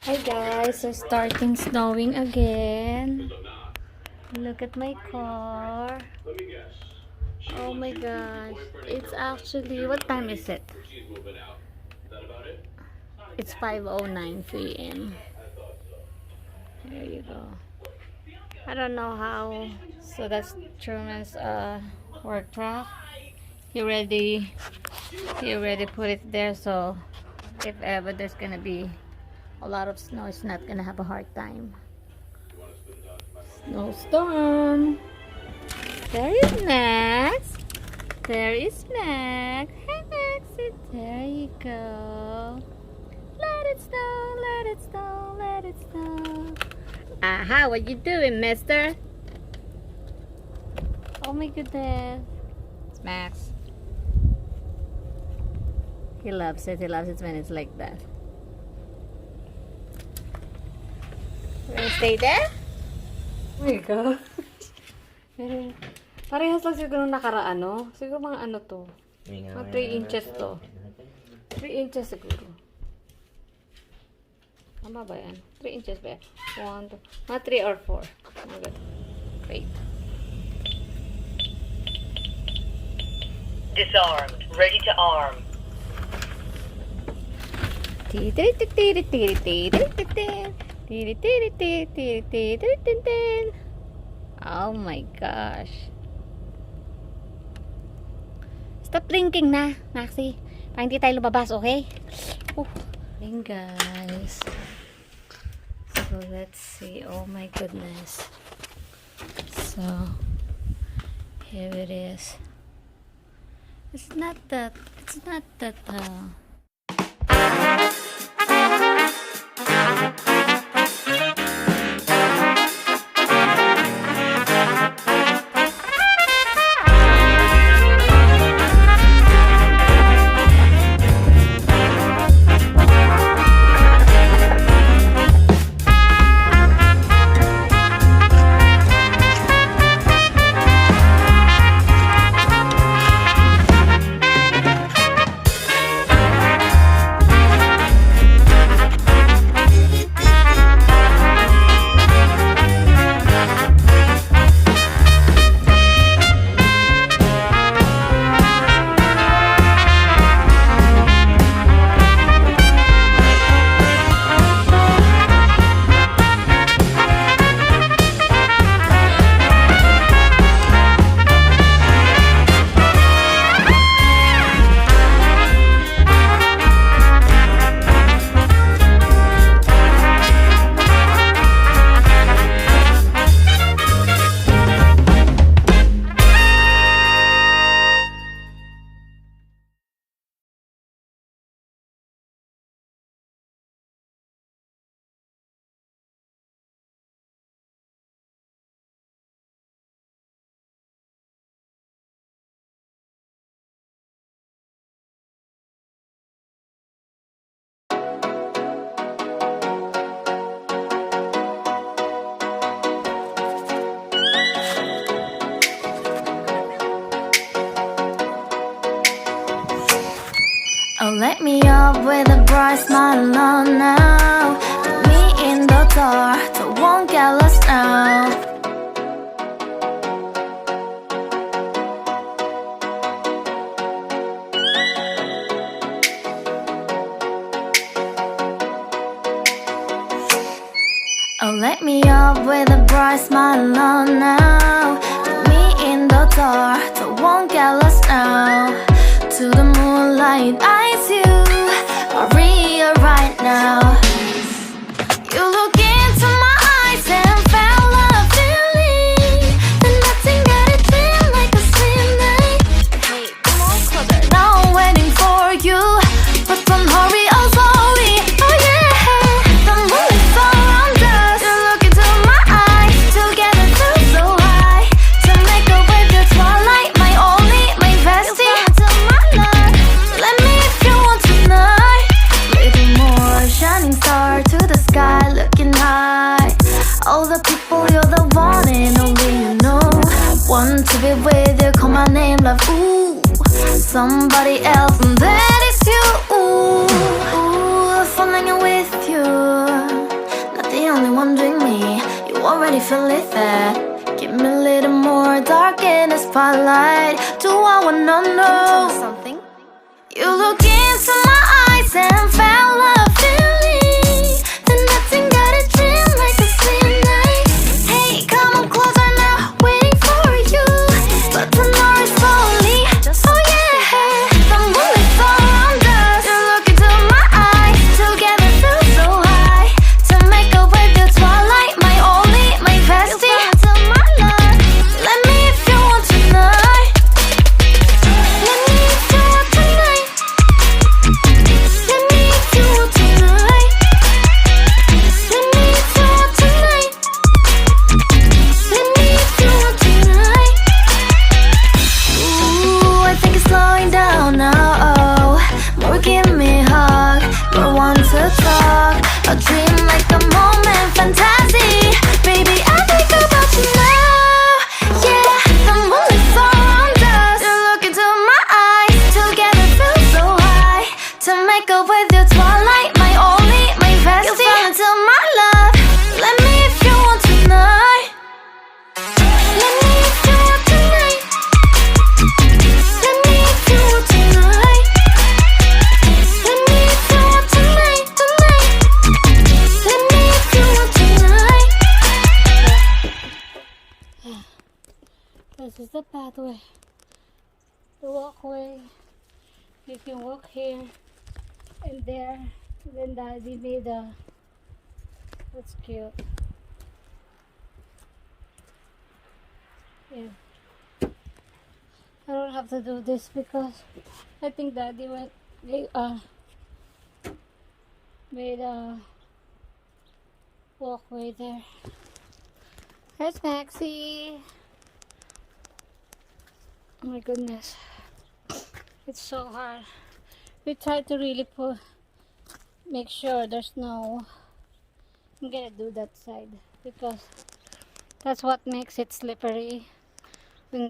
Hi guys, so starting snowing again. Look at my car. Oh my gosh. It's actually, what time is it? It's 5:09 p.m. There you go. I don't know how. So that's Truman's work truck. He already put it there, so if ever there's gonna be a lot of snow, it's not gonna have a hard time. Snowstorm. There is Max. There is Max. Hey Max, there you go. Let it snow, let it snow, let it snow. Aha, what you doing, mister? Oh my goodness. It's Max. He loves it. He loves it when it's like that. We're gonna stay there? Oh my God. Parehas lang siguro nakaraan, no? Siguro mga ano to? Mga 3 inches to. 3 inches siguro. Tama ba yan? 3 inches ba yan? 1, 2, mga 3 or 4. Mga ganun. Great. Disarmed. Ready to arm. Oh my gosh. Stop drinking na, Maxie. Para hindi tayo lumabas, okay? Hey guys. So let's see. Oh my goodness. So here it is. It's not that Oh, let me up with a bright smile on now. Put me in the dark, so won't get lost now. Oh, let me up with a bright smile on now. Put me in the dark, so won't get lost now. To the moonlight, eyes you are real right now. You look into my eyes and felt a feeling that nothing got it feel like a slim night. Hey, come on closer. Now I'm waiting for you, but don't hurry, oh sorry. Oh yeah, the moon is around us. You look into my eyes, together feel so high. To make a way the twilight, my only, my bestie. Let me if you want tonight. Little more shining star to the sky, looking high. All the people, you're the one and only you know. Want to be with you, call my name, love, ooh. Somebody else, and that is you, ooh. Ooh, falling with you. when you feel it there. Give me a little more dark in the spotlight. Do I wanna know? Can you tell me something? You look into my eyes and felt love feeling. Then nothing got a dream like a sweet night. Hey, come on closer now, waiting for you. But tomorrow is slowly. Oh yeah, the moon is around us. You look into my eyes, together feel so high. To make up with the twilight, my only, my bestie. You fall into my love. Let me if you want tonight. Let me if you want tonight. Let me if you want tonight. Let me if you want tonight. Let me if you want tonight. Ooh, I think it's slowing down now. Oh, more give me a hug, more want to talk. A dream like a moment, fantasy. Baby, I think about you now. Yeah, the moon is around us. You look into my eyes, together feel so high. To make up with your twilight, my only, my bestie. You fall into my love. Let me if you want tonight. Let me if you want tonight. Let me if you want tonight. Let me if you want tonight, tonight. Let me if you want tonight. This is the pathway, the walkway. You can walk here and there. Then Daddy made a. That's cute. Yeah. I don't have to do this because I think Daddy made a walkway there. There's Maxie. Oh my goodness, it's so hard. We try to really make sure there's no. I'm gonna do that side because that's what makes it slippery.